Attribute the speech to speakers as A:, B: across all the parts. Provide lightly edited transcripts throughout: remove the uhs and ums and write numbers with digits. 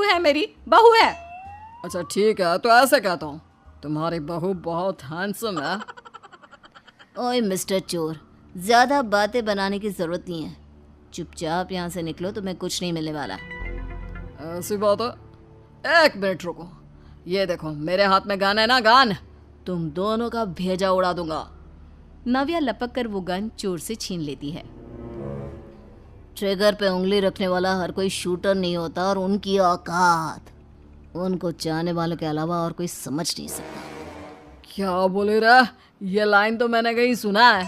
A: है, मेरी बहू है।
B: अच्छा ठीक है, तो ऐसे कहता हूँ, तुम्हारी बहू बहुत हैंडसम है।
C: ओए मिस्टर चोर, ज़्यादा बातें बनाने की ज़रूरत नहीं है। चुपचाप यहाँ से निकलो, तुम्हें कुछ नहीं मिलने वाला।
B: ऐसी बात है, एक मिनट रुको। ये देखो मेरे हाथ में गन है ना, गन, तुम दोनों का भेजा उड़ा दूंगा।
A: नव्या लपक कर वो गन चोर से छीन लेती है।
C: ट्रिगर पे उंगली रखने वाला हर कोई शूटर नहीं होता, और उनकी औकात उनको चाहने वालों के अलावा और कोई समझ नहीं सकता।
B: क्या बोले रे, ये लाइन तो मैंने कहीं सुना है।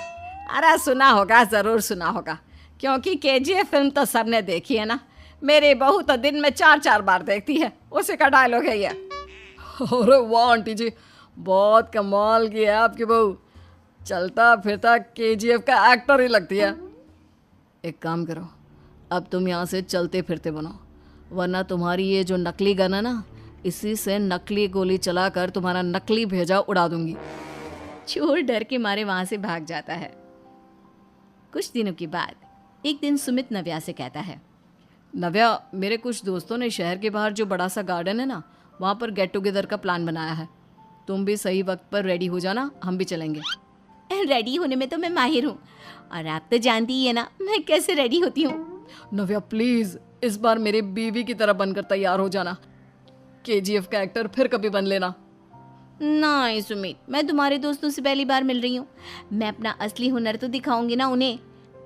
A: अरे सुना होगा, ज़रूर सुना होगा, क्योंकि केजीएफ फिल्म तो सबने देखी है ना। मेरी बहू तो दिन में 4-4 बार देखती है, उसी का डायलॉग है ये।
B: अरे वाह आंटी जी, बहुत कमाल की है आपकी बहू, चलता फिरता केजीएफ का एक्टर ही लगती है। एक काम करो, अब तुम यहाँ से चलते फिरते बनो, वरना तुम्हारी ये जो नकली गन है ना, इसी से नकली गोली चलाकर तुम्हारा नकली भेजा उड़ा दूंगी।
A: चोर डर के मारे वहां से भाग जाता है। कुछ दिनों के बाद एक दिन सुमित नव्या से कहता है,
B: नव्या, मेरे कुछ दोस्तों ने शहर के बाहर जो बड़ा सा गार्डन है ना, वहाँ पर गेट टुगेदर का प्लान बनाया है। तुम भी सही वक्त पर रेडी हो जाना, हम भी चलेंगे।
A: रेडी होने में तो मैं माहिर हूँ, और आप तो जानती ही है ना मैं कैसे रेडी होती हूँ।
B: नव्या प्लीज, इस बार मेरी बीवी की तरह बनकर तैयार हो जाना। केजीएफ का एक्टर फिर कभी बन लेना।
A: नहीं सुमित, मैं तुम्हारे दोस्तों से पहली बार मिल रही हूँ। मैं अपना असली हुनर तो दिखाऊंगी ना उन्हें,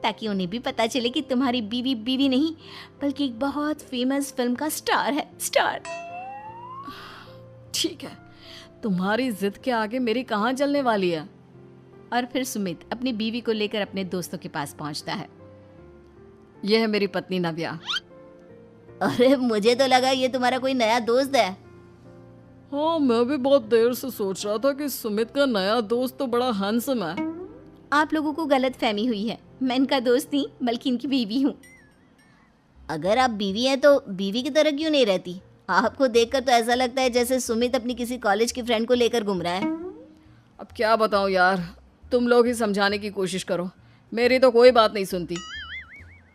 A: ताकि उन्हें भी पता चले कि तुम्हारी बीवी बीवी नहीं, बल्कि एक बहुत फेमस फिल्म का स्टार है, स्टार।
B: ठीक है, तुम्हारी जिद के आगे मेरी कहाँ चलने वाली है।
A: और फिर सुमित अपनी बीवी को लेकर अपने दोस्तों के पास पहुंचता है।
B: यह है मेरी पत्नी नव्या।
C: अरे मुझे तो लगा ये तुम्हारा कोई नया दोस्त है।
B: हाँ, मैं भी बहुत देर से सोच रहा था कि सुमित का नया दोस्त तो बड़ा हैंडसम है।
A: आप लोगों को गलत फहमी हुई है, मैं इनका दोस्त नहीं बल्कि इनकी बीवी हूँ।
C: अगर आप बीवी हैं तो बीवी की तरह क्यों नहीं रहती? आपको देखकर तो ऐसा लगता है जैसे सुमित अपनी किसी कॉलेज की फ्रेंड को लेकर घूम रहा है।
B: अब क्या बताऊँ यार, तुम लोग ही समझाने की कोशिश करो, मेरी तो कोई बात नहीं सुनती।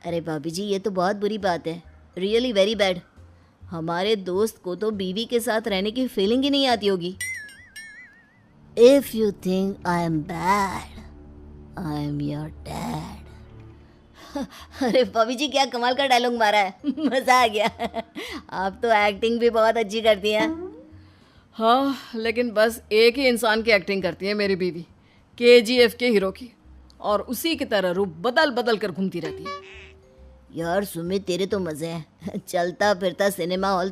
C: अरे भाभी जी, ये तो बहुत बुरी बात है, रियली वेरी बैड। हमारे दोस्त को तो बीवी के साथ रहने की फीलिंग ही नहीं आती होगी। If you think I am bad, I am your dad. अरे भाभी जी, क्या कमाल का डायलॉग मारा है, मजा आ गया। आप तो एक्टिंग भी बहुत अच्छी करती हैं।
B: हाँ, लेकिन बस एक ही इंसान की एक्टिंग करती है मेरी बीवी, केजीएफ के हीरो की, और उसी की तरह रूप बदल बदल कर घूमती रहती है।
C: यार सुमित, तेरे तो मजे हैं, चलता फिरता सिनेमा हॉल